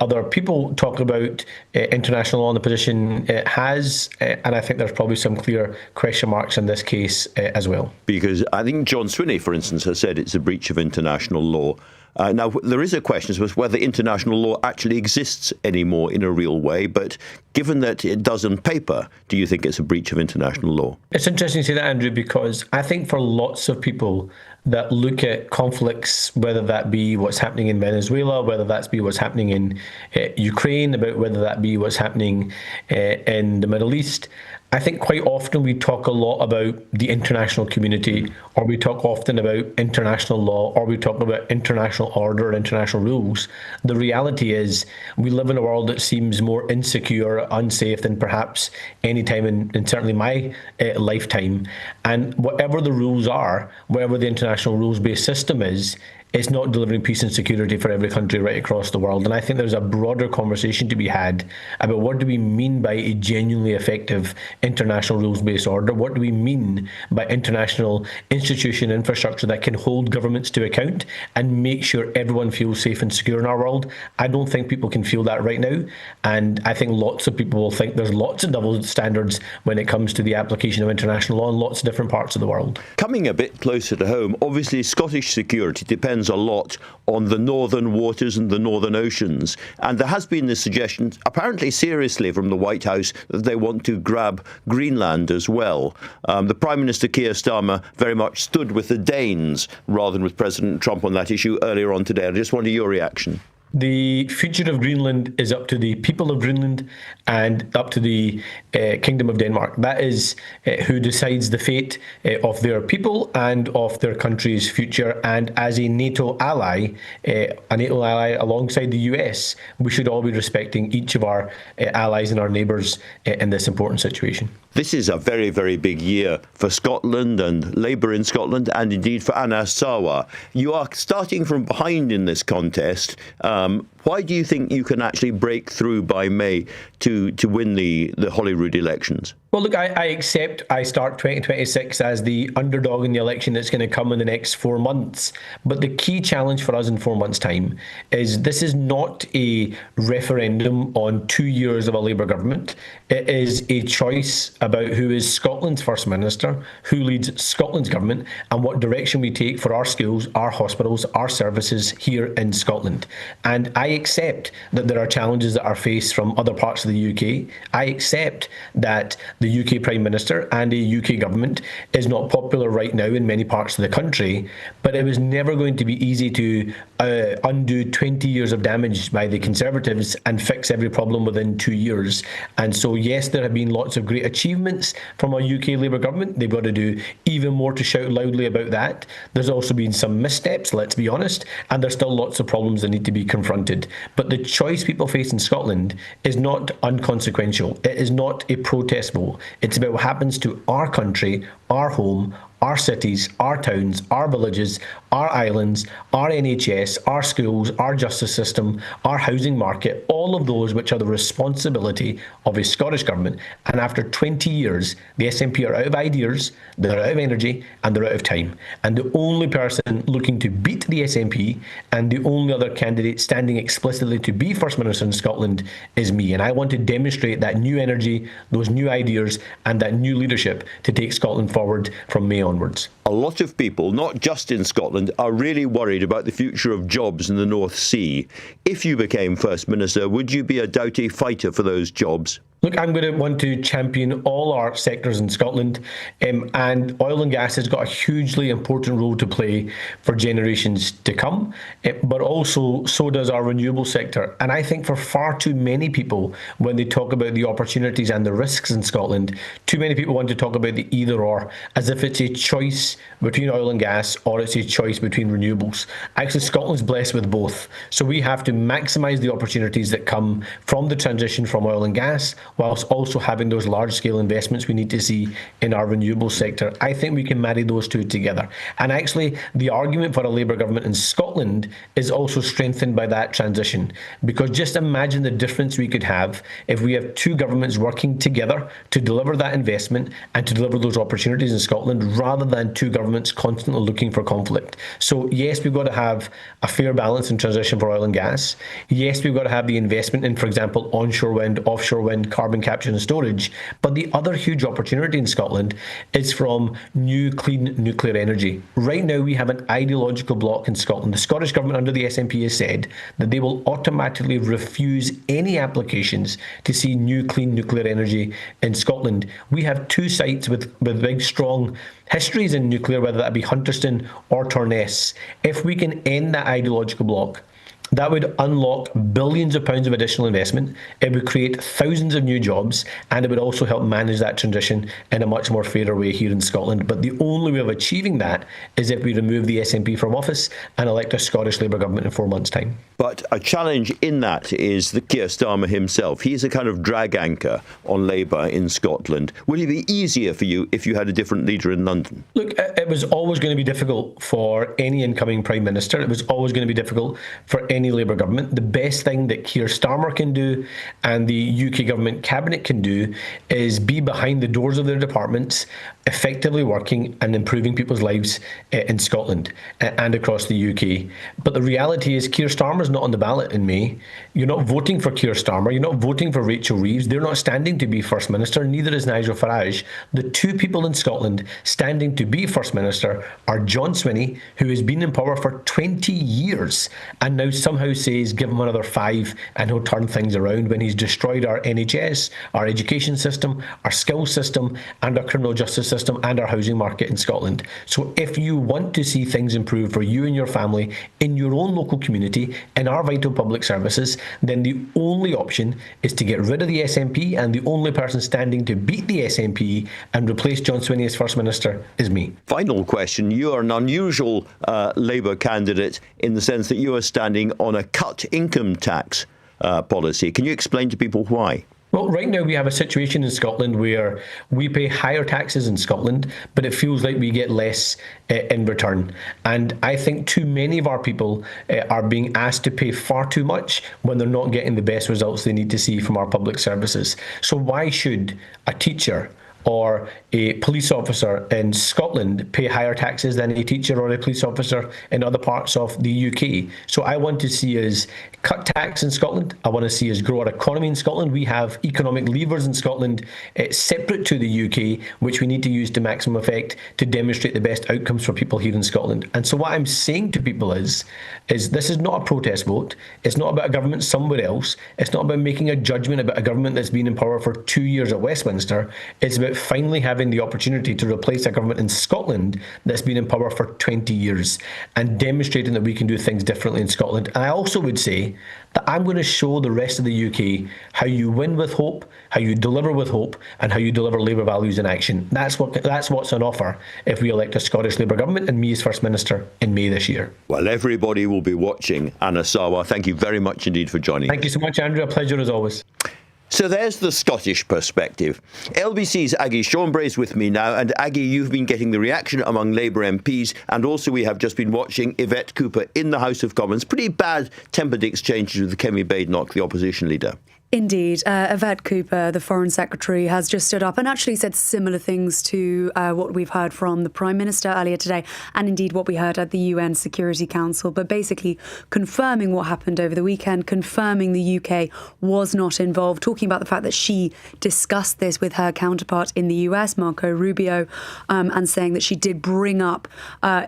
other people talk about international law and the position it has, and I think there's probably some clear question marks in this case as well. Because I think John Swinney, for instance, has said it's a breach of international law. Now, there is a question as to whether international law actually exists anymore in a real way, but given that it does on paper, do you think it's a breach of international law? It's interesting to say that, Andrew, because I think for lots of people that look at conflicts, whether that be what's happening in Venezuela, whether that be what's happening in Ukraine, about whether that be what's happening in the Middle East, I think quite often we talk a lot about the international community, or we talk often about international law, or we talk about international order, international rules. The reality is we live in a world that seems more insecure, unsafe than perhaps any time in certainly my lifetime. And whatever the rules are, whatever the international rules-based system is, it's not delivering peace and security for every country right across the world. And I think there's a broader conversation to be had about what do we mean by a genuinely effective international rules-based order? What do we mean by international institution infrastructure that can hold governments to account and make sure everyone feels safe and secure in our world? I don't think people can feel that right now. And I think lots of people will think there's lots of double standards when it comes to the application of international law in lots of different parts of the world. Coming a bit closer to home, obviously Scottish security depends a lot on the northern waters and the northern oceans. And there has been this suggestion, apparently seriously, from the White House that they want to grab Greenland as well. The Prime Minister Keir Starmer very much stood with the Danes rather than with President Trump on that issue earlier on today. I just wonder your reaction. The future of Greenland is up to the people of Greenland and up to the Kingdom of Denmark. That is who decides the fate of their people and of their country's future. And as a NATO ally alongside the US, we should all be respecting each of our allies and our neighbours in this important situation. This is a very, very big year for Scotland and Labour in Scotland, and indeed for Anas Sarwar. You are starting from behind in this contest. Why do you think you can actually break through by May to win the Holyrood elections? Well, look, I accept I start 2026 as the underdog in the election that's going to come in the next 4 months. But the key challenge for us in 4 months' time is this is not a referendum on 2 years of a Labour government. It is a choice about who is Scotland's First Minister, who leads Scotland's government, and what direction we take for our schools, our hospitals, our services here in Scotland. And I accept that there are challenges that are faced from other parts of the UK. I accept that the UK Prime Minister and the UK government is not popular right now in many parts of the country, but it was never going to be easy to undo 20 years of damage by the Conservatives and fix every problem within 2 years. And so, yes, there have been lots of great achievements from our UK Labour government. They've got to do even more to shout loudly about that. There's also been some missteps, let's be honest, and there's still lots of problems that need to be confronted. But the choice people face in Scotland is not unconsequential. It is not a protest vote. It's about what happens to our country, our home, our cities, our towns, our villages, our islands, our NHS, our schools, our justice system, our housing market, all of those which are the responsibility of a Scottish government. And after 20 years, the SNP are out of ideas, they're out of energy, and they're out of time. And the only person looking to beat the SNP and the only other candidate standing explicitly to be First Minister in Scotland is me. And I want to demonstrate that new energy, those new ideas, and that new leadership to take Scotland forward from May onwards. A lot of people, not just in Scotland, are really worried about the future of jobs in the North Sea. If you became First Minister, would you be a doughty fighter for those jobs? Look, I'm going to want to champion all our sectors in Scotland, and oil and gas has got a hugely important role to play for generations to come, but also so does our renewable sector. And I think for far too many people, when they talk about the opportunities and the risks in Scotland, too many people want to talk about the either or, as if it's a choice between oil and gas or it's a choice between renewables. Actually, Scotland's blessed with both. So we have to maximise the opportunities that come from the transition from oil and gas, whilst also having those large-scale investments we need to see in our renewable sector. I think we can marry those two together. And actually, the argument for a Labour government in Scotland is also strengthened by that transition. Because just imagine the difference we could have if we have two governments working together to deliver that investment and to deliver those opportunities in Scotland, rather than two governments constantly looking for conflict. So yes, we've got to have a fair balance in transition for oil and gas. Yes, we've got to have the investment in, for example, onshore wind, offshore wind, carbon capture and storage. But the other huge opportunity in Scotland is from new clean nuclear energy. Right now we have an ideological block in Scotland. The Scottish Government under the SNP has said that they will automatically refuse any applications to see new clean nuclear energy in Scotland. We have two sites with big strong histories in nuclear, whether that be Hunterston or Torness. If we can end that ideological block, that would unlock billions of pounds of additional investment. It would create thousands of new jobs, and it would also help manage that transition in a much more fairer way here in Scotland. But the only way of achieving that is if we remove the SNP from office and elect a Scottish Labour government in 4 months' time. But a challenge in that is the Keir Starmer himself. He's a kind of drag anchor on Labour in Scotland. Would it be easier for you if you had a different leader in London? Look, it was always going to be difficult for any incoming Prime Minister. It was always going to be difficult for any Labour government. The best thing that Keir Starmer can do and the UK government cabinet can do is be behind the doors of their departments, effectively working and improving people's lives in Scotland and across the UK. But the reality is Keir Starmer's not on the ballot in May. You're not voting for Keir Starmer. You're not voting for Rachel Reeves. They're not standing to be First Minister. Neither is Nigel Farage. The two people in Scotland standing to be First Minister are John Swinney, who has been in power for 20 years and now somehow says give him another 5 and he'll turn things around, when he's destroyed our NHS, our education system, our skills system and our criminal justice system and our housing market in Scotland. So if you want to see things improve for you and your family in your own local community, in our vital public services, then the only option is to get rid of the SNP, and the only person standing to beat the SNP and replace John Swinney as First Minister is me. Final question. You are an unusual Labour candidate in the sense that you are standing on a cut income tax policy. Can you explain to people why? Well, right now we have a situation in Scotland where we pay higher taxes in Scotland, but it feels like we get less in return. And I think too many of our people are being asked to pay far too much when they're not getting the best results they need to see from our public services. So why should a teacher, or a police officer in Scotland pay higher taxes than a teacher or a police officer in other parts of the UK. So I want to see us cut tax in Scotland. I want to see us grow our economy in Scotland. We have economic levers in Scotland separate to the UK, which we need to use to maximum effect to demonstrate the best outcomes for people here in Scotland. And so what I'm saying to people is this is not a protest vote. It's not about a government somewhere else. It's not about making a judgment about a government that's been in power for 2 years at Westminster. It's about finally having the opportunity to replace a government in Scotland that's been in power for 20 years and demonstrating that we can do things differently in Scotland. And I also would say that I'm going to show the rest of the UK how you win with hope, how you deliver with hope, and how you deliver Labour values in action. That's what's on offer if we elect a Scottish Labour government and me as First Minister in May this year. Well, everybody will be watching. Anna Sarwar, thank you very much indeed for joining us. Thank you so much, Andrew. A pleasure as always. So there's the Scottish perspective. LBC's Aggie Chambre is with me now. And Aggie, you've been getting the reaction among Labour MPs. And also we have just been watching Yvette Cooper in the House of Commons. Pretty bad-tempered exchanges with Kemi Badenoch, the opposition leader. Indeed. Yvette Cooper, the Foreign Secretary, has just stood up and actually said similar things to what we've heard from the Prime Minister earlier today, and indeed what we heard at the UN Security Council, but basically confirming what happened over the weekend, confirming the UK was not involved, talking about the fact that she discussed this with her counterpart in the US, Marco Rubio, and saying that she did bring up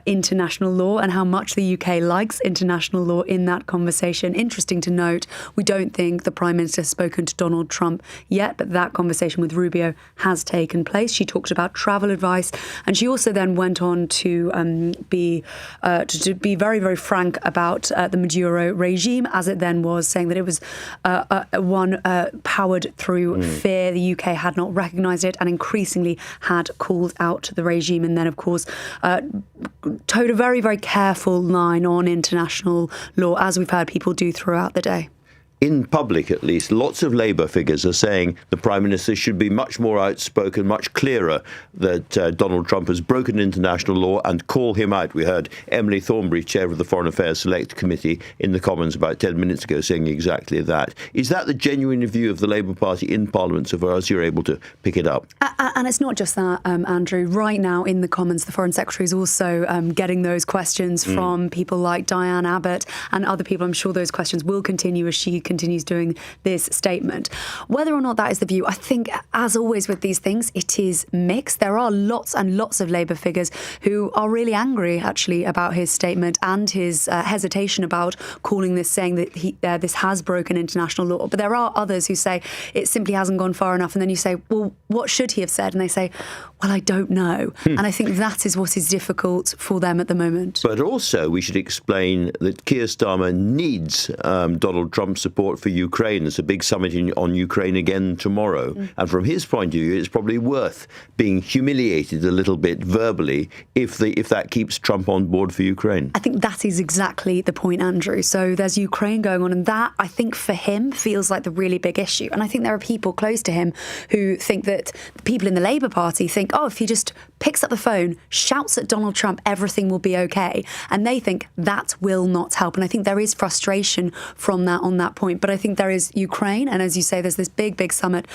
international law and how much the UK likes international law in that conversation. Interesting to note, we don't think the Prime Minister spoken to Donald Trump yet, but that conversation with Rubio has taken place. She talked about travel advice, and she also then went on to be very, very frank about the Maduro regime, as it then was, saying that it was one powered through fear. The UK had not recognised it and increasingly had called out the regime, and then, of course, towed a very, very careful line on international law, as we've heard people do throughout the day. In public, at least, lots of Labour figures are saying the Prime Minister should be much more outspoken, much clearer that Donald Trump has broken international law and call him out. We heard Emily Thornberry, chair of the Foreign Affairs Select Committee, in the Commons about 10 minutes ago saying exactly that. Is that the genuine view of the Labour Party in Parliament, so far as you're able to pick it up? And it's not just that, Andrew. Right now in the Commons, the Foreign Secretary is also getting those questions from people like Diane Abbott and other people. I'm sure those questions will continue as she continues doing this statement. Whether or not that is the view, I think, as always with these things, it is mixed. There are lots and lots of Labour figures who are really angry, actually, about his statement and his hesitation about calling this, saying that this has broken international law. But there are others who say it simply hasn't gone far enough. And then you say, well, what should he have said? And they say, well, I don't know. And I think that is what is difficult for them at the moment. But also, we should explain that Keir Starmer needs Donald Trump's support for Ukraine. There's a big summit on Ukraine again tomorrow. And from his point of view, it's probably worth being humiliated a little bit verbally if that keeps Trump on board for Ukraine. I think that is exactly the point, Andrew. So there's Ukraine going on, and that, I think, for him, feels like the really big issue. And I think there are people close to him who think that the people in the Labour Party think, oh, if he just picks up the phone, shouts at Donald Trump, everything will be okay. And they think that will not help. And I think there is frustration from that on that point. But I think there is Ukraine. And as you say, there's this big summit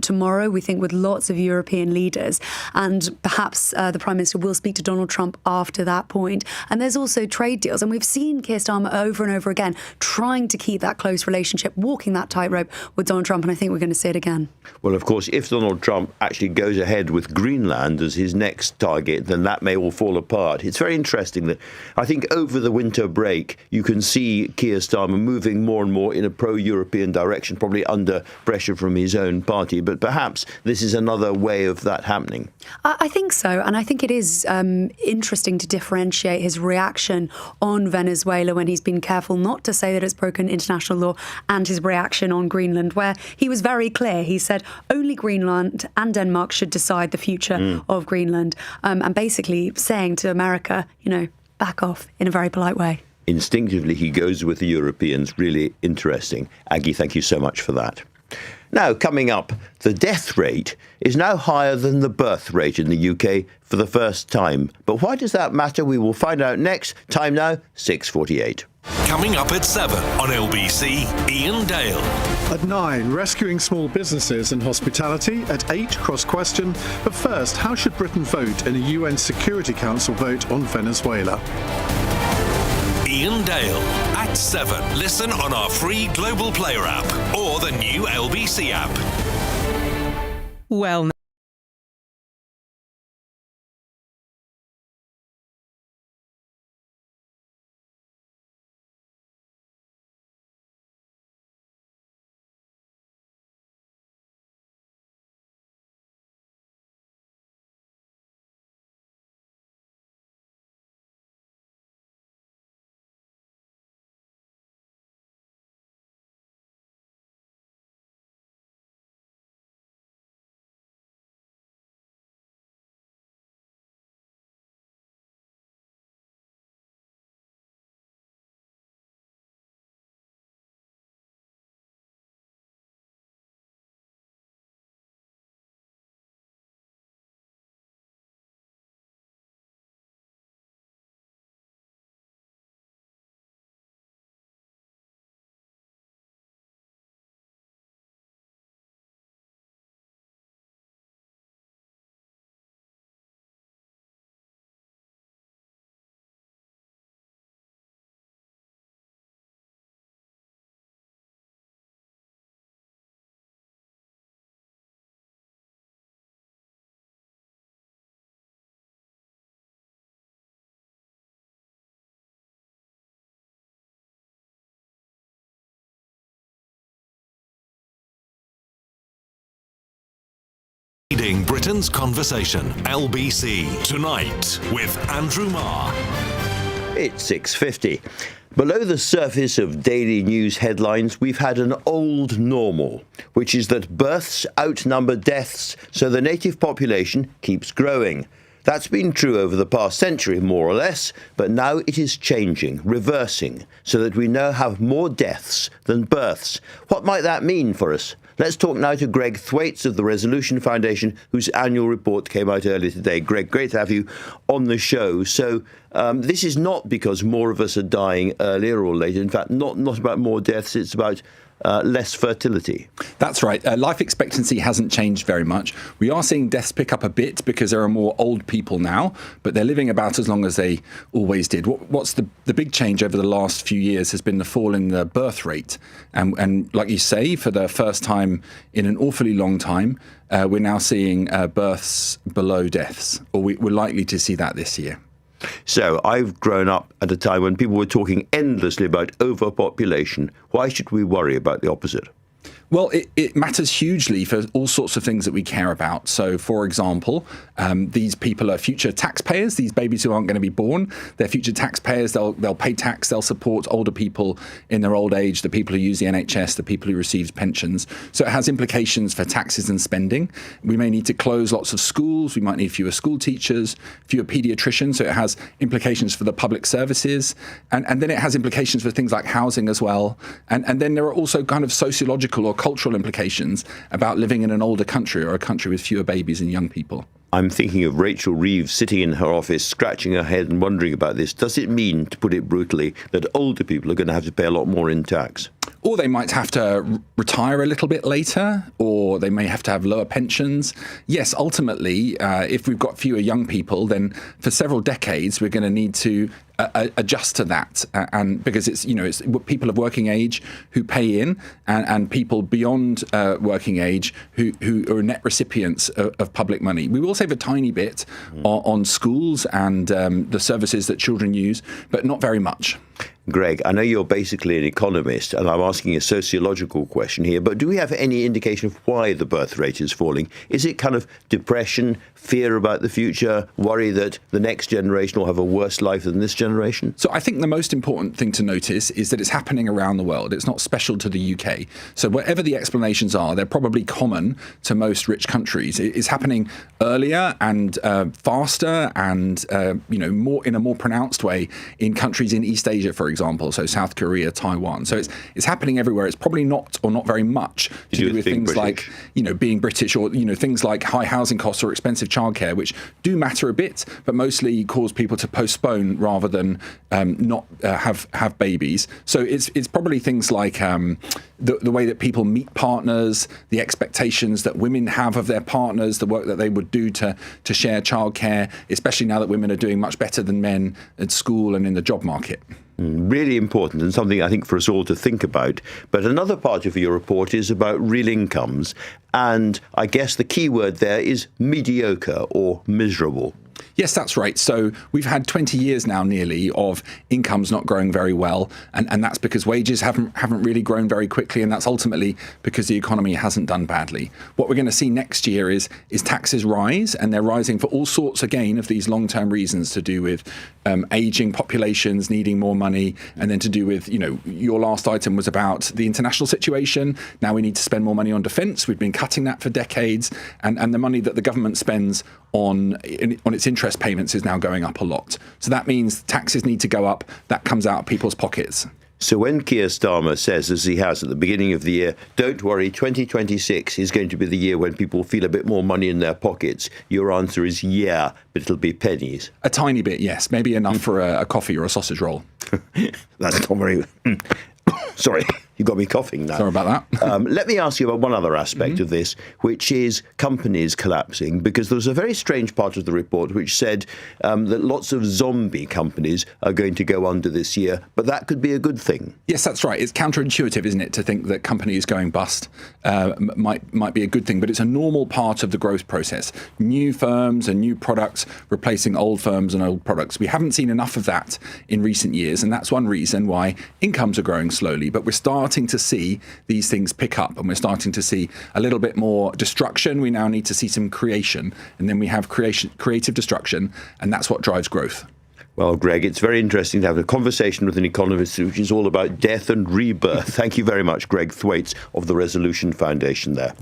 tomorrow, we think, with lots of European leaders. And perhaps the Prime Minister will speak to Donald Trump after that point. And there's also trade deals. And we've seen Keir Starmer over and over again trying to keep that close relationship, walking that tightrope with Donald Trump. And I think we're going to see it again. Well, of course, if Donald Trump actually goes ahead with Greenland as his next target, then that may all fall apart. It's very interesting that I think over the winter break, you can see Keir Starmer moving more and more in a pro-European direction, probably under pressure from his own party. But perhaps this is another way of that happening. I think so. And I think it is interesting to differentiate his reaction on Venezuela when he's been careful not to say that it's broken international law, and his reaction on Greenland, where he was very clear. He said only Greenland and Denmark should decide the future of Greenland, and basically saying to America, back off in a very polite way. Instinctively, he goes with the Europeans. Really interesting. Aggie, thank you so much for that. Now, coming up, the death rate is now higher than the birth rate in the UK for the first time. But why does that matter? We will find out next. Time now, 6:48. Coming up at 7 on LBC, Ian Dale. At 9, rescuing small businesses and hospitality. At 8, Cross Question. But first, how should Britain vote in a UN Security Council vote on Venezuela? Ian Dale at 7. Listen on our free Global Player app or the new LBC app. Well, Leading Britain's conversation, LBC, tonight with Andrew Marr. It's 6:50. Below the surface of daily news headlines, we've had an old normal, which is that births outnumber deaths, so the native population keeps growing. That's been true over the past century, more or less, but now it is changing, reversing, so that we now have more deaths than births. What might that mean for us? Let's talk now to Greg Thwaites of the Resolution Foundation, whose annual report came out earlier today. Greg, great to have you on the show. So this is not because more of us are dying earlier or later. In fact, not about more deaths, it's about less fertility. That's right. Life expectancy hasn't changed very much. We are seeing deaths pick up a bit because there are more old people now, but they're living about as long as they always did. What's the big change over the last few years has been the fall in the birth rate. And like you say, for the first time in an awfully long time, we're now seeing births below deaths, or we're likely to see that this year. So I've grown up at a time when people were talking endlessly about overpopulation. Why should we worry about the opposite? Well, it matters hugely for all sorts of things that we care about. So, for example, these people are future taxpayers. These babies who aren't going to be born, they're future taxpayers. They'll pay tax. They'll support older people in their old age, the people who use the NHS, the people who receive pensions. So it has implications for taxes and spending. We may need to close lots of schools. We might need fewer school teachers, fewer paediatricians. So it has implications for the public services. And then it has implications for things like housing as well. And then there are also kind of sociological or cultural implications about living in an older country or a country with fewer babies and young people. I'm thinking of Rachel Reeves sitting in her office, scratching her head and wondering about this. Does it mean, to put it brutally, that older people are going to have to pay a lot more in tax? Or they might have to retire a little bit later, or they may have to have lower pensions. Yes, ultimately, if we've got fewer young people, then for several decades, we're going to need to adjust to that, and because it's people of working age who pay in, and people beyond working age who are net recipients of public money. We will save a tiny bit on schools and the services that children use, but not very much. Greg, I know you're basically an economist, and I'm asking a sociological question here, but do we have any indication of why the birth rate is falling? Is it kind of depression, fear about the future, worry that the next generation will have a worse life than this generation? So I think the most important thing to notice is that it's happening around the world. It's not special to the UK. So whatever the explanations are, they're probably common to most rich countries. It's happening earlier and faster and more in a more pronounced way in countries in East Asia, for example. example, so South Korea, Taiwan. So it's happening everywhere. It's probably not very much to do with things like, being British or, things like high housing costs or expensive childcare, which do matter a bit, but mostly cause people to postpone rather than not have babies. So it's probably things like the way that people meet partners, the expectations that women have of their partners, the work that they would do to share childcare, especially now that women are doing much better than men at school and in the job market. Really important and something I think for us all to think about. But another part of your report is about real incomes. And I guess the key word there is mediocre or miserable. Yes, that's right. So we've had 20 years now nearly of incomes not growing very well. And that's because wages haven't really grown very quickly. And that's ultimately because the economy hasn't done badly. What we're going to see next year is taxes rise, and they're rising for all sorts, again, of these long-term reasons to do with aging populations needing more money, and then to do with, your last item was about the international situation. Now we need to spend more money on defence. We've been cutting that for decades. And the money that the government spends on its interest payments is now going up a lot. So that means taxes need to go up. That comes out of people's pockets. So when Keir Starmer says, as he has at the beginning of the year, don't worry, 2026 is going to be the year when people feel a bit more money in their pockets, your answer is yeah, but it'll be pennies. A tiny bit, yes. Maybe enough for a coffee or a sausage roll. That's not very... Sorry, you got me coughing now. Sorry about that. Let me ask you about one other aspect of this, which is companies collapsing, because there was a very strange part of the report which said that lots of zombie companies are going to go under this year, but that could be a good thing. Yes, that's right. It's counterintuitive, isn't it, to think that companies going bust might be a good thing, but it's a normal part of the growth process. New firms and new products replacing old firms and old products. We haven't seen enough of that in recent years, and that's one reason why incomes are growing slowly, but we're starting to see these things pick up, and we're starting to see a little bit more destruction. We now need to see some creation, and then we have creative destruction, and that's what drives growth. Well, Greg, it's very interesting to have a conversation with an economist which is all about death and rebirth. Thank you very much, Greg Thwaites of the Resolution Foundation there.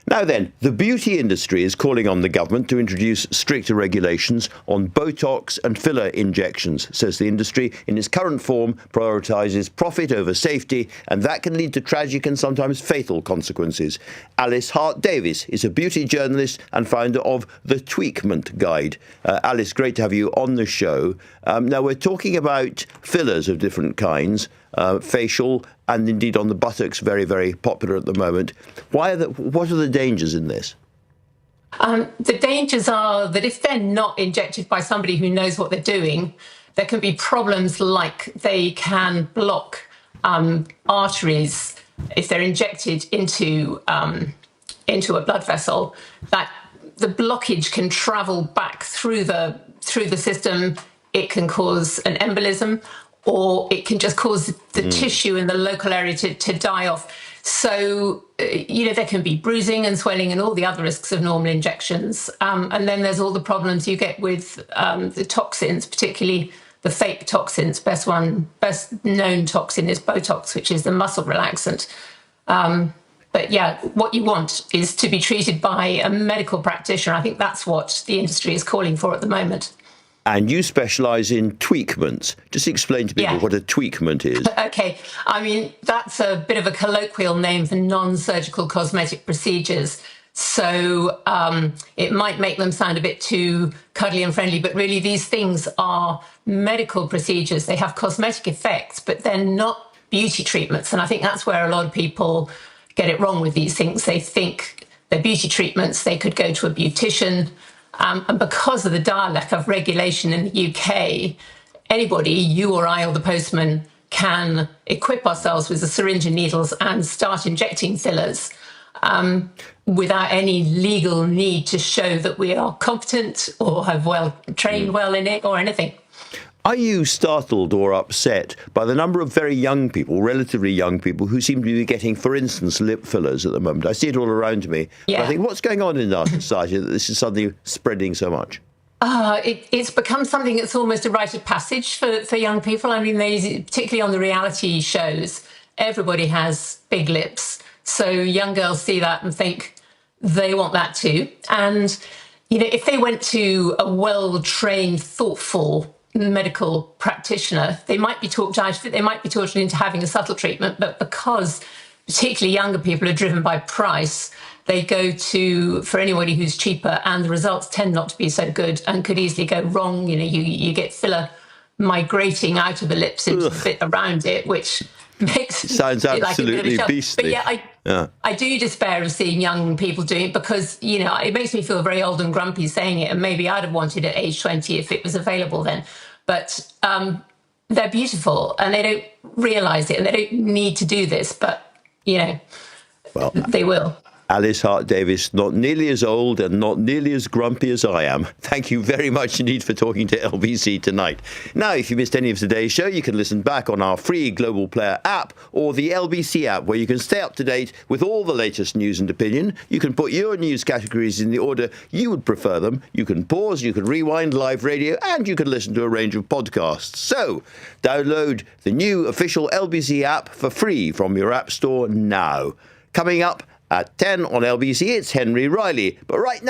Now then, the beauty industry is calling on the government to introduce stricter regulations on Botox and filler injections, says the industry in its current form prioritises profit over safety, and that can lead to tragic and sometimes fatal consequences. Alice Hart-Davis is a beauty journalist and founder of The Tweakment Guide. Alice, great to have you on the show. Now, we're talking about fillers of different kinds, facial and indeed on the buttocks, very, very popular at the moment. What are the dangers in this? The dangers are that if they're not injected by somebody who knows what they're doing, there can be problems like they can block arteries if they're injected into a blood vessel. That the blockage can travel back through the system. It can cause an embolism, or it can just cause the tissue in the local area to die off. So, there can be bruising and swelling and all the other risks of normal injections. And then there's all the problems you get with the toxins, particularly the fake toxins. Best known toxin is Botox, which is the muscle relaxant. But yeah, what you want is to be treated by a medical practitioner. I think that's what the industry is calling for at the moment. And you specialise in tweakments. Just explain to people what a tweakment is. Okay. I mean, that's a bit of a colloquial name for non-surgical cosmetic procedures. So it might make them sound a bit too cuddly and friendly, but really these things are medical procedures. They have cosmetic effects, but they're not beauty treatments. And I think that's where a lot of people get it wrong with these things. They think they're beauty treatments. They could go to a beautician. And because of the dire lack of regulation in the UK, anybody, you or I or the postman, can equip ourselves with a syringe and needles and start injecting fillers without any legal need to show that we are competent or have trained well in it or anything. Are you startled or upset by the number of very young people, relatively young people, who seem to be getting, for instance, lip fillers at the moment? I see it all around me. Yeah. But I think, what's going on in our society that this is suddenly spreading so much? It's become something that's almost a rite of passage for young people. I mean, particularly on the reality shows, everybody has big lips. So young girls see that and think they want that too. And, if they went to a well-trained, thoughtful medical practitioner. They might be talked out of it, they might be talked into having a subtle treatment, but because particularly younger people are driven by price, they go for anybody who's cheaper, and the results tend not to be so good and could easily go wrong. You get filler migrating out of the lips into the bit around it, which makes sounds absolutely like beastly. But yeah, I do despair of seeing young people doing it, because it makes me feel very old and grumpy saying it, and maybe I'd have wanted it at age 20 if it was available then. But they're beautiful, and they don't realise it, and they don't need to do this, but well, they will. Alice Hart-Davis, not nearly as old and not nearly as grumpy as I am. Thank you very much indeed for talking to LBC tonight. Now, if you missed any of today's show, you can listen back on our free Global Player app or the LBC app, where you can stay up to date with all the latest news and opinion. You can put your news categories in the order you would prefer them. You can pause, you can rewind live radio, and you can listen to a range of podcasts. So, download the new official LBC app for free from your app store now. Coming up at 10 on LBC, it's Henry Riley. But right now,